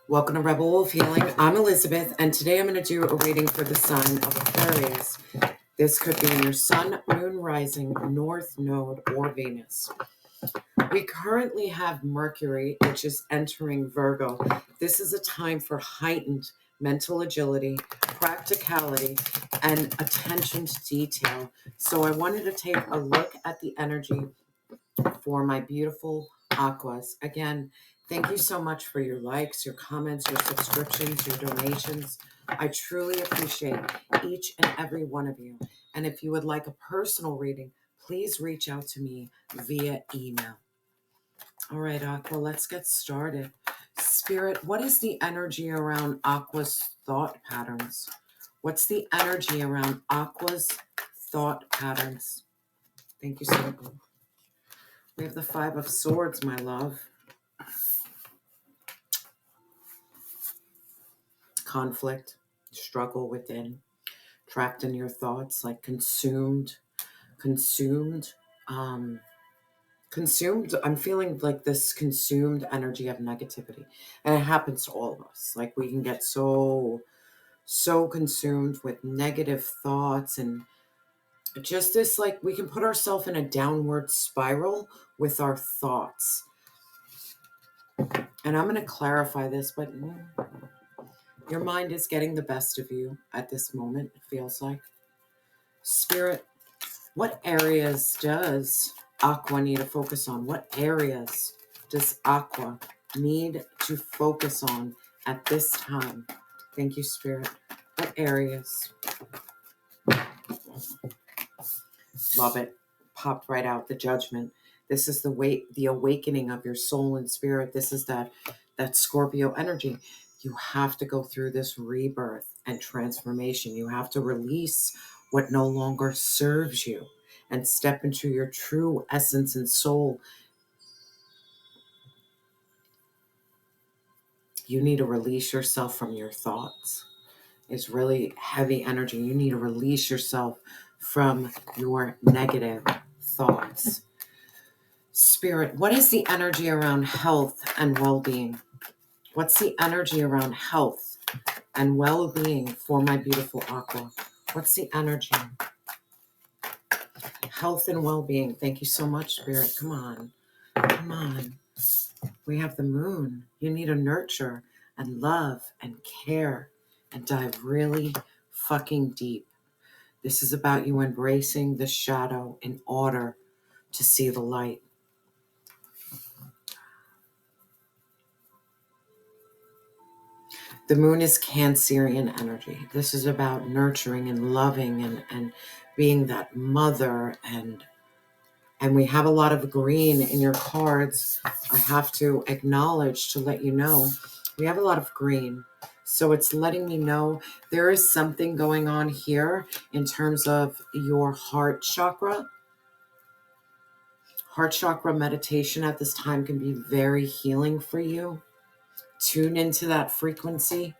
Welcome to Rebel Wolf Healing. I'm Elizabeth, and today I'm going to do a reading for the sign of Aquarius. This could be your sun, moon, rising, north node, or Venus. We currently have Mercury, which is entering Virgo. This is a time for heightened mental agility, practicality, and attention to detail. So I wanted to take a look at the energy for my beautiful aquas. Again, thank you so much for your likes, your comments, your subscriptions, your donations. I truly appreciate each and every one of you. And if you would like a personal reading, please reach out to me via email. All right, Aqua, let's get started. Spirit, what is the energy around Aqua's thought patterns? What's the energy around Aqua's thought patterns? Thank you so much. We have the Five of Swords, my love. Conflict, struggle within, trapped in your thoughts, like consumed. I'm feeling like this consumed energy of negativity. And it happens to all of us. Like we can get so consumed with negative thoughts and just this, like we can put ourselves in a downward spiral with our thoughts. And I'm going to clarify this, but your mind is getting the best of you at this moment, it feels like. Spirit, what areas does Aqua need to focus on? What areas does Aqua need to focus on at this time? Thank you, Spirit. What areas? Love it. Popped right out, the Judgment. This is the awakening of your soul and spirit. This is that Scorpio energy. You have to go through this rebirth and transformation. You have to release what no longer serves you and step into your true essence and soul. You need to release yourself from your thoughts. It's really heavy energy. You need to release yourself from your negative thoughts. Spirit, what is the energy around health and well-being? What's the energy around health and well-being for my beautiful Aqua? What's the energy? Health and well-being. Thank you so much, Spirit. Come on. Come on. We have the moon. You need to nurture and love and care and dive really fucking deep. This is about you embracing the shadow in order to see the light. The moon is Cancerian energy. This is about nurturing and loving and being that mother. And we have a lot of green in your cards. I have to acknowledge to let you know we have a lot of green. So it's letting me know there is something going on here in terms of your heart chakra. Heart chakra meditation at this time can be very healing for you. Tune into that frequency.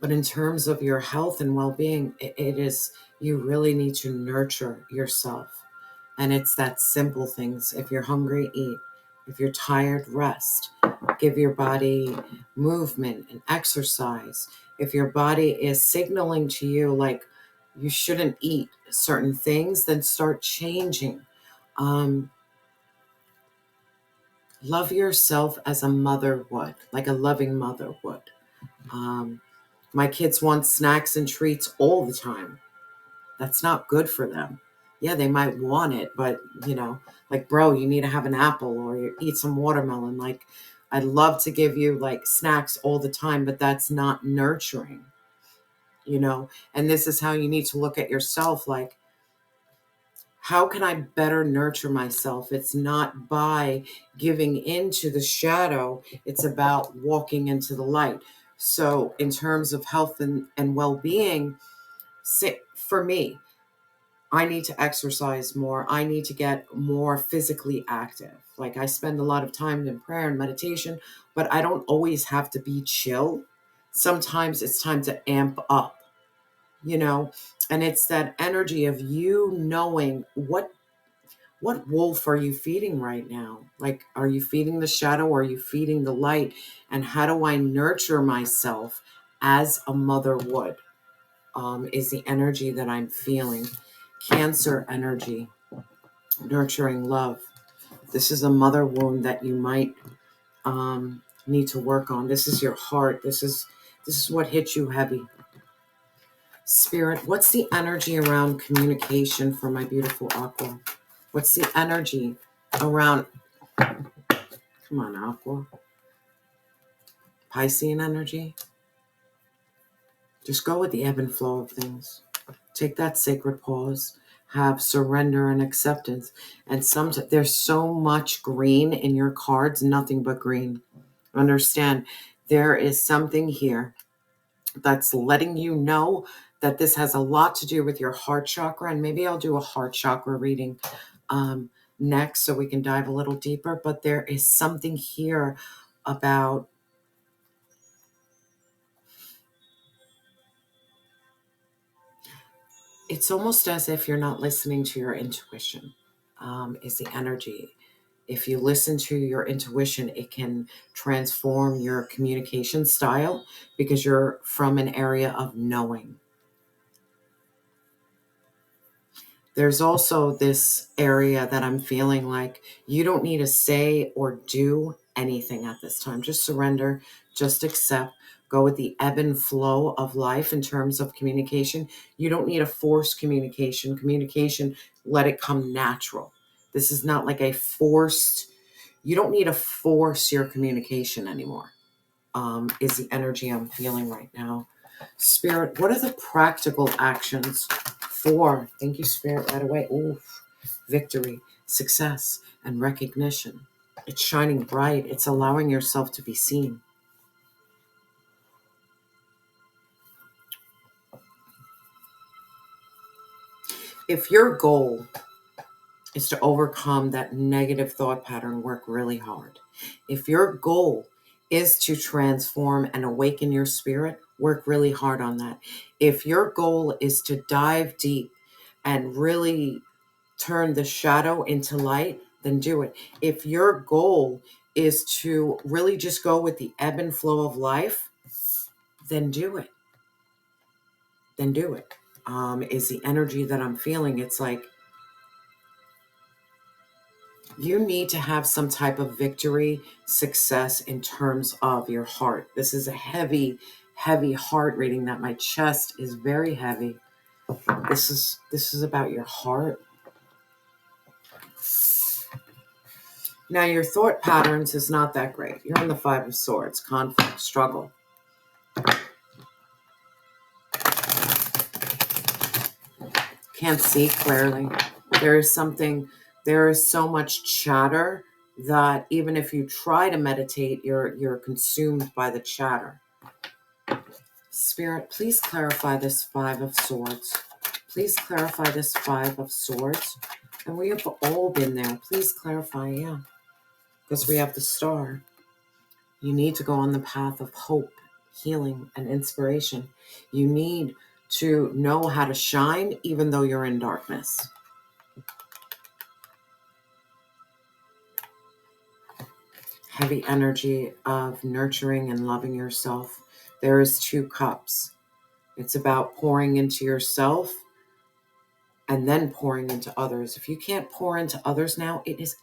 But in terms of your health and well-being, it is, you really need to nurture yourself. And it's that simple things. If you're hungry, eat. If you're tired, rest. Give your body movement and exercise. If your body is signaling to you like you shouldn't eat certain things, then start changing. Love yourself as a mother would, like a loving mother would. My kids want snacks and treats all the time. That's not good for them. Yeah, they might want it, but like, bro, you need to have an apple or you eat some watermelon. Like, I'd love to give you like snacks all the time, but that's not nurturing, And this is how you need to look at yourself. Like, how can I better nurture myself? It's not by giving into the shadow. It's about walking into the light. So in terms of health and well-being, for me, I need to exercise more. I need to get more physically active. Like I spend a lot of time in prayer and meditation, but I don't always have to be chill. Sometimes it's time to amp up, and it's that energy of you knowing what What wolf are you feeding right now? Like, are you feeding the shadow? Or are you feeding the light? And how do I nurture myself as a mother would? Is the energy that I'm feeling. Cancer energy, nurturing love. This is a mother wound that you might need to work on. This is your heart. This is what hits you heavy. Spirit, what's the energy around communication for my beautiful Aqua? What's the energy around, come on, Aqua, Piscean energy? Just go with the ebb and flow of things. Take that sacred pause. Have surrender and acceptance. And there's so much green in your cards, nothing but green. Understand, there is something here that's letting you know that this has a lot to do with your heart chakra. And maybe I'll do a heart chakra reading next so we can dive a little deeper. But there is something here about it's almost as if you're not listening to your intuition, is the energy. If you listen to your intuition, it can transform your communication style because you're from an area of knowing. There's also this area that I'm feeling like you don't need to say or do anything at this time. Just surrender, just accept, go with the ebb and flow of life in terms of communication. You don't need to force communication. Communication, let it come natural. This is not like you don't need to force your communication anymore, is the energy I'm feeling right now. Spirit, what are the practical actions for, thank you, Spirit, right away, victory, success, and recognition? It's shining bright. It's allowing yourself to be seen. If your goal is to overcome that negative thought pattern, work really hard. If your goal is to transform and awaken your spirit, work really hard on that. If your goal is to dive deep and really turn the shadow into light, then do it. If your goal is to really just go with the ebb and flow of life, then do it. Then do it. Is the energy that I'm feeling. It's like you need to have some type of victory, success in terms of your heart. This is a heavy, heavy heart reading that my chest is very heavy. This is about your heart. Now, your thought patterns is not that great. You're on the Five of Swords, conflict, struggle. Can't see clearly. There is so much chatter that even if you try to meditate, you're consumed by the chatter. Spirit, please clarify this Five of Swords. Please clarify this Five of Swords. And we have all been there. Please clarify, yeah. Because we have the Star. You need to go on the path of hope, healing, and inspiration. You need to know how to shine even though you're in darkness. Heavy energy of nurturing and loving yourself. There is 2 cups. It's about pouring into yourself and then pouring into others. If you can't pour into others now, it is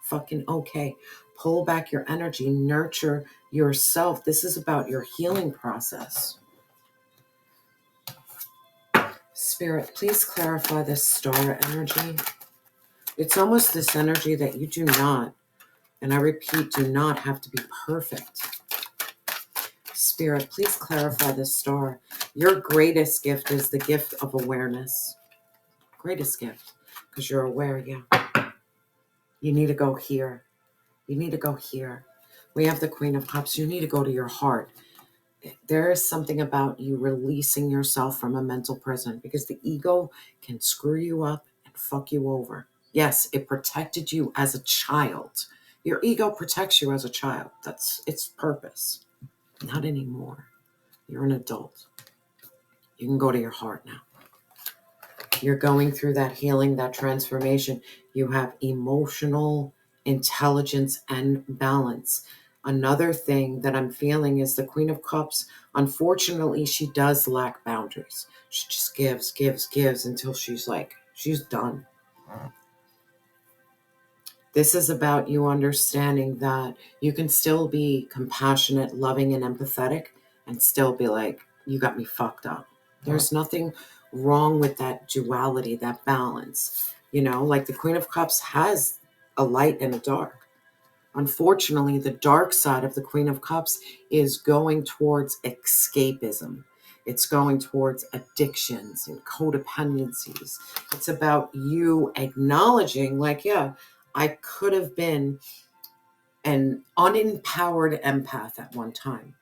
fucking okay. Pull back your energy, nurture yourself. This is about your healing process. Spirit, please clarify this Star energy. It's almost this energy that you do not, and I repeat, do not have to be perfect. Spirit, please clarify this Star. Your greatest gift is the gift of awareness. Greatest gift, because you're aware, yeah. You need to go here. You need to go here. We have the Queen of Cups. You need to go to your heart. There is something about you releasing yourself from a mental prison because the ego can screw you up and fuck you over. Yes, it protected you as a child. Your ego protects you as a child. That's its purpose. Not anymore. You're an adult. You can go to your heart now. You're going through that healing, that transformation. You have emotional intelligence and balance. Another thing that I'm feeling is the Queen of Cups. Unfortunately, she does lack boundaries. She just gives until she's done. This is about you understanding that you can still be compassionate, loving, and empathetic and still be like, you got me fucked up. There's nothing wrong with that duality, that balance. Like the Queen of Cups has a light and a dark. Unfortunately, the dark side of the Queen of Cups is going towards escapism. It's going towards addictions and codependencies. It's about you acknowledging, like, yeah, I could have been an unempowered empath at one time.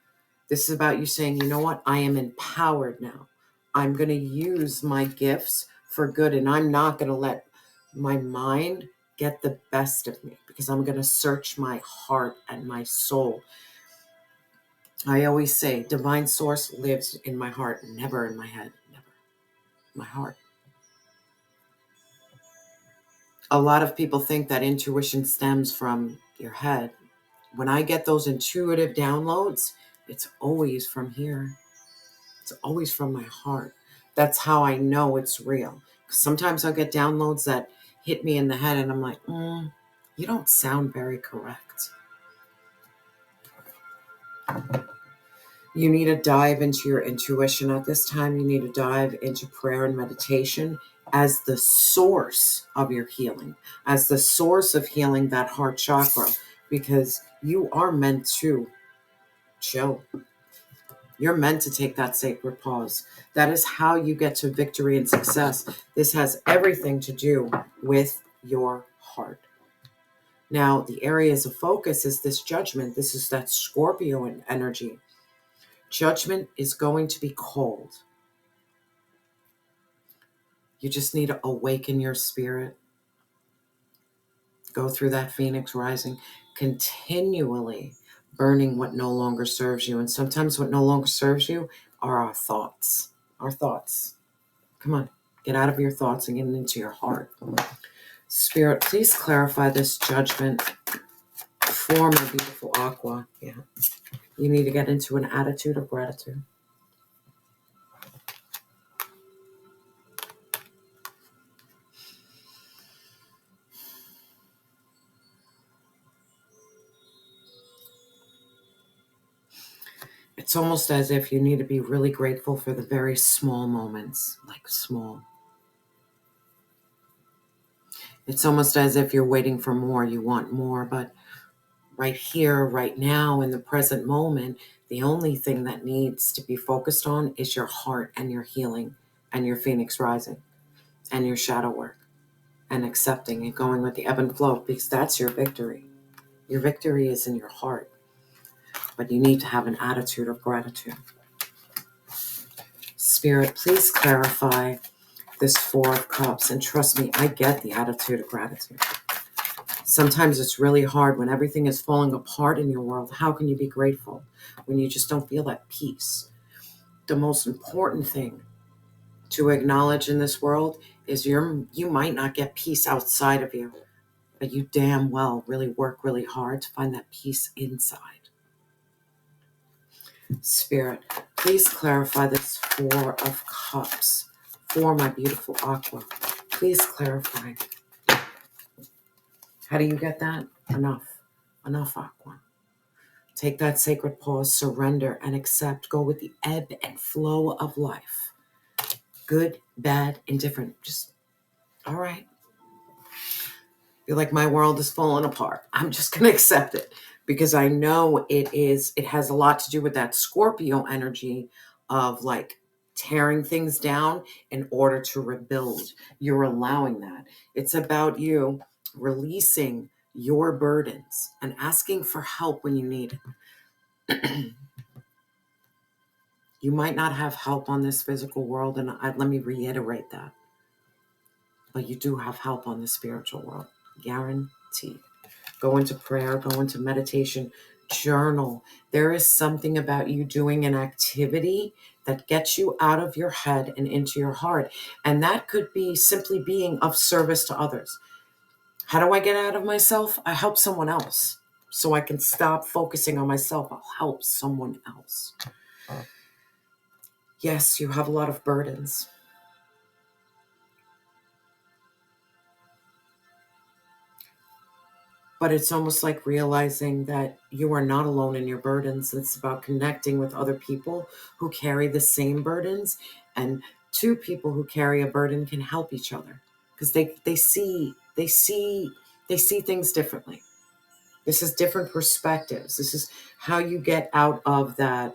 This is about you saying, you know what? I am empowered now. I'm going to use my gifts for good, and I'm not going to let my mind get the best of me because I'm going to search my heart and my soul. I always say divine source lives in my heart, never in my head, never. My heart. A lot of people think that intuition stems from your head. When I get those intuitive downloads, it's always from here. It's always from my heart. That's how I know it's real. Sometimes I'll get downloads that hit me in the head and I'm like, you don't sound very correct. You need to dive into your intuition at this time. You need to dive into prayer and meditation as the source of your healing, as the source of healing that heart chakra, because you are meant to chill. You're meant to take that sacred pause. That is how you get to victory and success. This has everything to do with your heart. Now, the areas of focus is this judgment. This is that Scorpio energy. Judgment is going to be cold. You just need to awaken your spirit. Go through that Phoenix rising, continually burning what no longer serves you. And sometimes what no longer serves you are our thoughts. Our thoughts. Come on, get out of your thoughts and get into your heart. Spirit, please clarify this judgment for my beautiful Aqua. Yeah. You need to get into an attitude of gratitude. It's almost as if you need to be really grateful for the very small moments, like small. It's almost as if you're waiting for more, you want more, but right here, right now, in the present moment, the only thing that needs to be focused on is your heart and your healing and your Phoenix rising and your shadow work and accepting and going with the ebb and flow, because that's your victory. Your victory is in your heart, but you need to have an attitude of gratitude. Spirit, please clarify this Four of Cups, and trust me, I get the attitude of gratitude. Sometimes it's really hard when everything is falling apart in your world. How can you be grateful when you just don't feel that peace? The most important thing to acknowledge in this world is you might not get peace outside of you, but you damn well really work really hard to find that peace inside. Spirit, please clarify this Four of Cups for my beautiful Aqua. Please clarify. How do you get that? Enough, Aqua. Take that sacred pause, surrender, and accept. Go with the ebb and flow of life. Good, bad, indifferent. Just, all right. Feel like my world is falling apart. I'm just going to accept it because I know it has a lot to do with that Scorpio energy of like tearing things down in order to rebuild. You're allowing that. It's about you releasing your burdens and asking for help when you need it. You might not have help on this physical world, and let me reiterate that. But you do have help on the spiritual world. Guaranteed. Go into prayer, go into meditation, journal. There is something about you doing an activity that gets you out of your head and into your heart. And that could be simply being of service to others. How do I get out of myself? I help someone else. So I can stop focusing on myself. I'll help someone else. Yes, you have a lot of burdens. But it's almost like realizing that you are not alone in your burdens. It's about connecting with other people who carry the same burdens. And two people who carry a burden can help each other because they see things differently. This is different perspectives. This is how you get out of that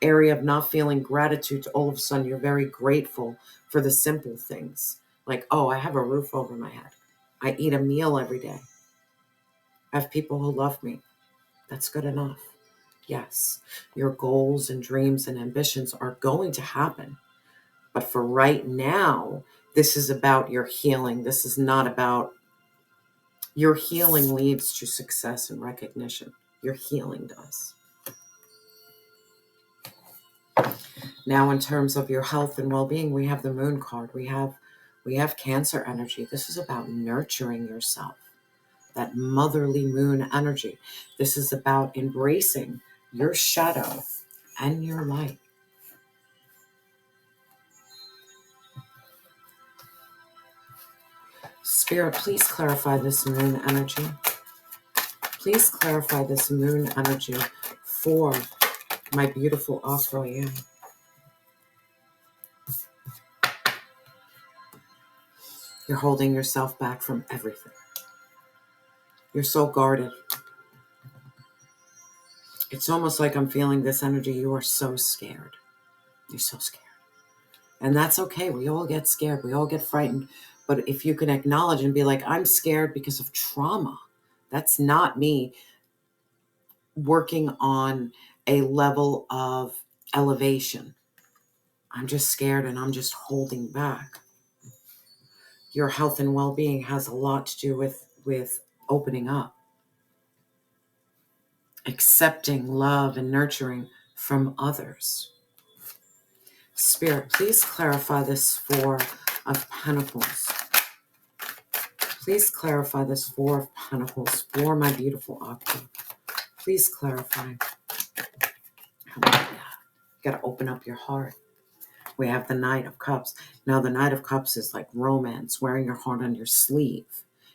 area of not feeling gratitude to all of a sudden you're very grateful for the simple things. Like, oh, I have a roof over my head. I eat a meal every day. I have people who love me. That's good enough. Yes, your goals and dreams and ambitions are going to happen. But for right now, this is about your healing. This is not about your healing leads to success and recognition. Your healing does. Now, in terms of your health and well-being, we have the moon card. We have Cancer energy. This is about nurturing yourself. That motherly moon energy. This is about embracing your shadow and your light. Spirit, please clarify this moon energy. Please clarify this moon energy for my beautiful Aquarius. You're holding yourself back from everything. You're so guarded. It's almost like I'm feeling this energy. You are so scared. You're so scared. And that's okay. We all get scared. We all get frightened. But if you can acknowledge and be like, I'm scared because of trauma. That's not me working on a level of elevation. I'm just scared and I'm just holding back. Your health and well-being has a lot to do with opening up, accepting love and nurturing from others. Spirit, please clarify this Four of Pentacles. Please clarify this Four of Pentacles for my beautiful Aqua. Please clarify. Oh my God. You got to open up your heart. We have the Knight of Cups. Now, the Knight of Cups is like romance, wearing your heart on your sleeve,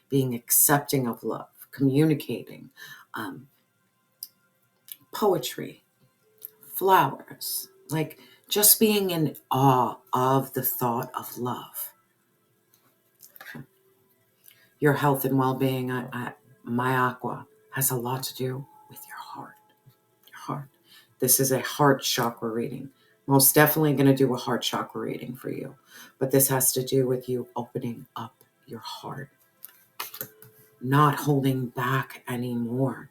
being accepting of love, communicating, poetry, flowers, like just being in awe of the thought of love. Your health and well-being, my Aqua, has a lot to do with your heart. Your heart. This is a heart chakra reading. Most definitely going to do a heart chakra reading for you. But this has to do with you opening up your heart. Not holding back anymore.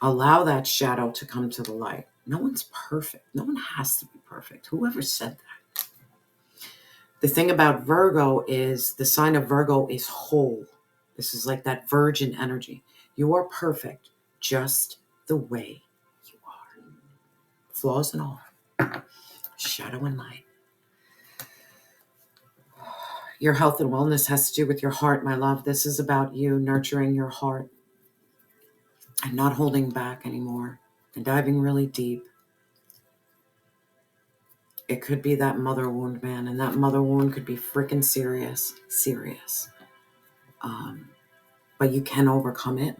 Allow that shadow to come to the light. No one's perfect. No one has to be perfect. Whoever said that? The thing about Virgo is the sign of Virgo is whole. This is like that virgin energy. You are perfect just the way you are. Flaws and all. Shadow and light. Your health and wellness has to do with your heart, my love. This is about you nurturing your heart and not holding back anymore and diving really deep. It could be that mother wound, man, and that mother wound could be freaking serious. But you can overcome it.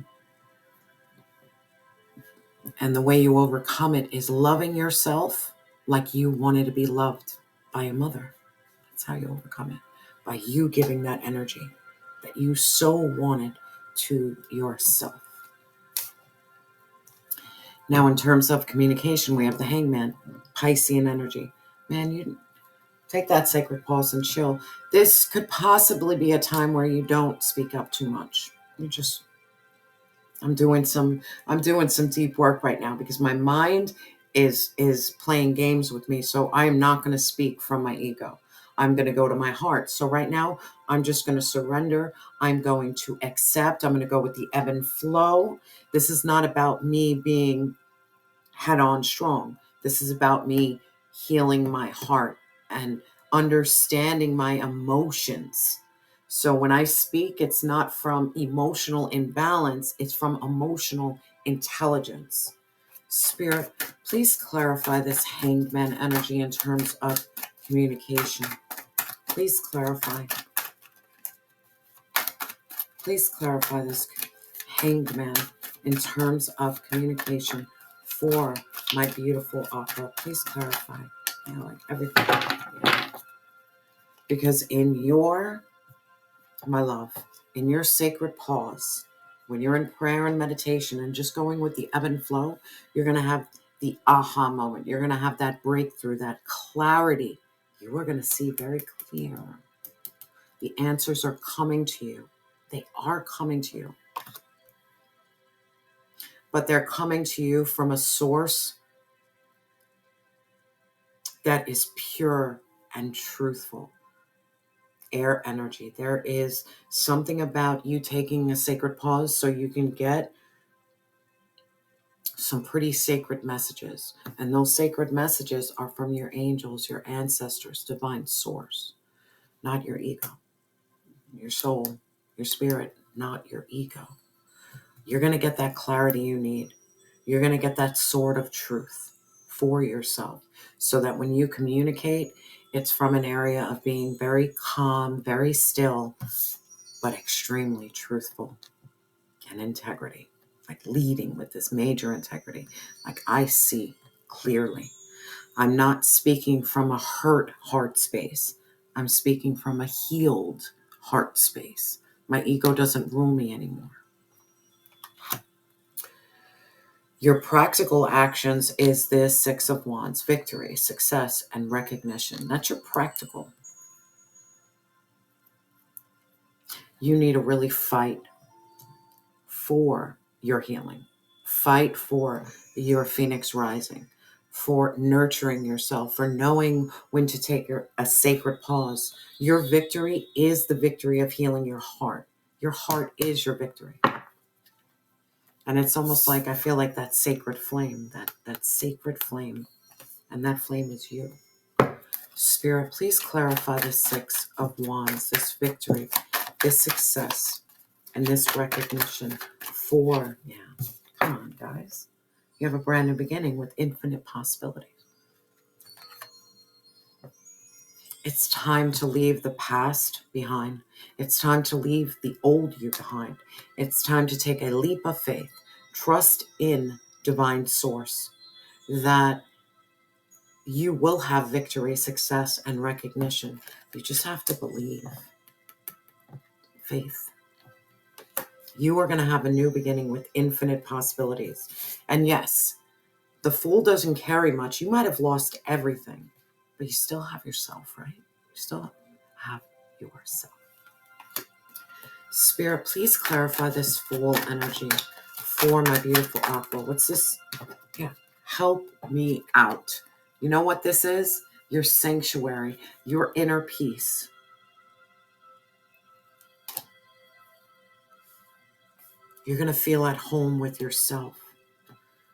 And the way you overcome it is loving yourself like you wanted to be loved by a mother. That's how you overcome it. By you giving that energy that you so wanted to yourself. Now, in terms of communication, we have the Hangman, Piscean energy. Man, you take that sacred pause and chill. This could possibly be a time where you don't speak up too much. I'm doing some deep work right now because my mind is playing games with me. So I am not going to speak from my ego. I'm going to go to my heart. So right now, I'm just going to surrender. I'm going to accept. I'm going to go with the ebb and flow. This is not about me being head on strong. This is about me healing my heart and understanding my emotions. So when I speak, it's not from emotional imbalance, it's from emotional intelligence. Spirit, please clarify this hanged man energy in terms of communication. Please clarify. Please clarify this hanged man in terms of communication for my beautiful Aqua. Please clarify. Yeah, like everything. Yeah. Because my love, in your sacred pause, when you're in prayer and meditation and just going with the ebb and flow, you're going to have the aha moment. You're going to have that breakthrough, that clarity. You are going to see very clear. The answers are coming to you. They are coming to you. But they're coming to you from a source that is pure and truthful. Air energy. There is something about you taking a sacred pause so you can get some pretty sacred messages. And those sacred messages are from your angels, your ancestors, divine source, not your ego, your soul, your spirit, not your ego. You're going to get that clarity you need. You're going to get that sword of truth for yourself so that when you communicate, it's from an area of being very calm, very still, but extremely truthful and integrity, like leading with this major integrity. Like I see clearly. I'm not speaking from a hurt heart space. I'm speaking from a healed heart space. My ego doesn't rule me anymore. Your practical actions is this Six of Wands, victory, success, and recognition. That's your practical. You need to really fight for your healing. Fight for your phoenix rising, for nurturing yourself, for knowing when to take a sacred pause. Your victory is the victory of healing your heart. Your heart is your victory. And it's almost like I feel like that sacred flame, that sacred flame, and that flame is you. Spirit, please clarify the Six of Wands, this victory, this success, and this recognition for, come on, guys. You have a brand new beginning with infinite possibilities. It's time to leave the past behind. It's time to leave the old you behind. It's time to take a leap of faith. Trust in divine source that you will have victory, success, and recognition. You just have to believe. Faith. You are going to have a new beginning with infinite possibilities. And yes, the Fool doesn't carry much. You might have lost everything, but you still have yourself, right? You still have yourself. Spirit, please clarify this Fool energy for my beautiful Aqua. What's this? Yeah, help me out. You know what this is? Your sanctuary, your inner peace. You're going to feel at home with yourself.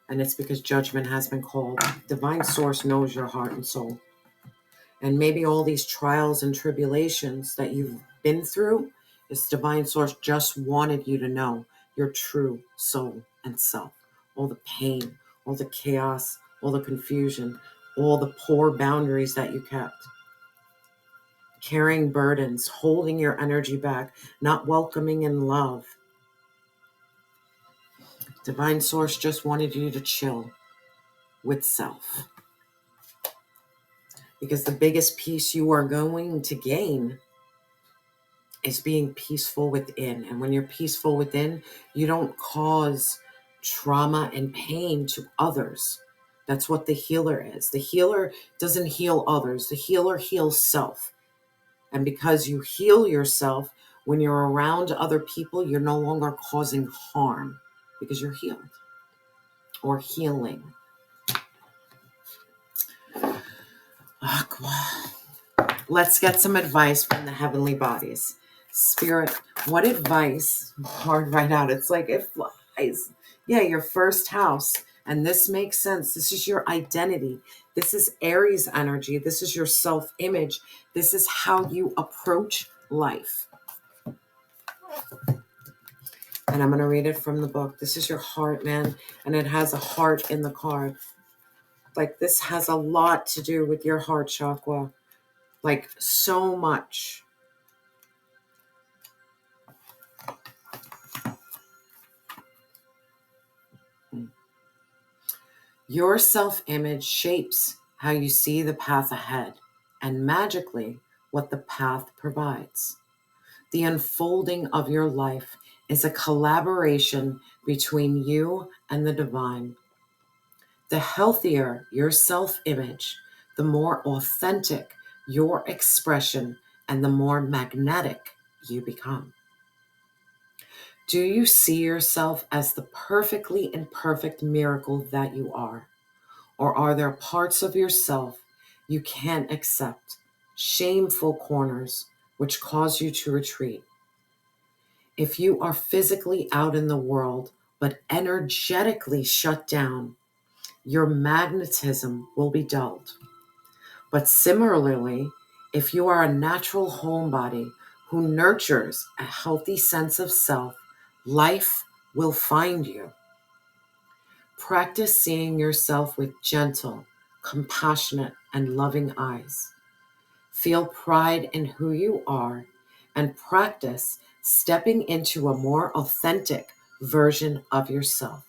And it's because judgment has been called. Divine source knows your heart and soul. And maybe all these trials and tribulations that you've been through, this divine source just wanted you to know your true soul and self. All the pain, all the chaos, all the confusion, all the poor boundaries that you kept. Carrying burdens, holding your energy back, not welcoming in love. Divine source just wanted you to chill with self. Because the biggest peace you are going to gain is being peaceful within. And when you're peaceful within, you don't cause trauma and pain to others. That's what the healer is. The healer doesn't heal others. The healer heals self. And because you heal yourself, when you're around other people, you're no longer causing harm because you're healed or healing. Aqua. Let's get some advice from the heavenly bodies. Spirit, what advice? Hard right out. It's like it flies. Yeah, your first house. And this makes sense. This is your identity. This is Aries energy. This is your self-image. This is how you approach life. And I'm going to read it from the book. This is your heart, man. And it has a heart in the card. Like, this has a lot to do with your heart chakra. Like, so much. Your self-image shapes how you see the path ahead and magically what the path provides. The unfolding of your life is a collaboration between you and the divine. The healthier your self-image, the more authentic your expression and the more magnetic you become. Do you see yourself as the perfectly imperfect miracle that you are? Or are there parts of yourself you can't accept, shameful corners which cause you to retreat? If you are physically out in the world, but energetically shut down, your magnetism will be dulled. But similarly, if you are a natural homebody who nurtures a healthy sense of self, life will find you. Practice seeing yourself with gentle, compassionate, and loving eyes. Feel pride in who you are and practice stepping into a more authentic version of yourself.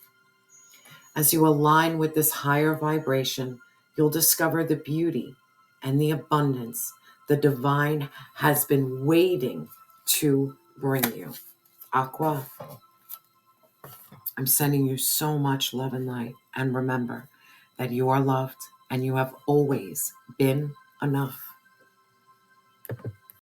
As you align with this higher vibration, you'll discover the beauty and the abundance the divine has been waiting to bring you. Aqua, I'm sending you so much love and light. And remember that you are loved and you have always been enough.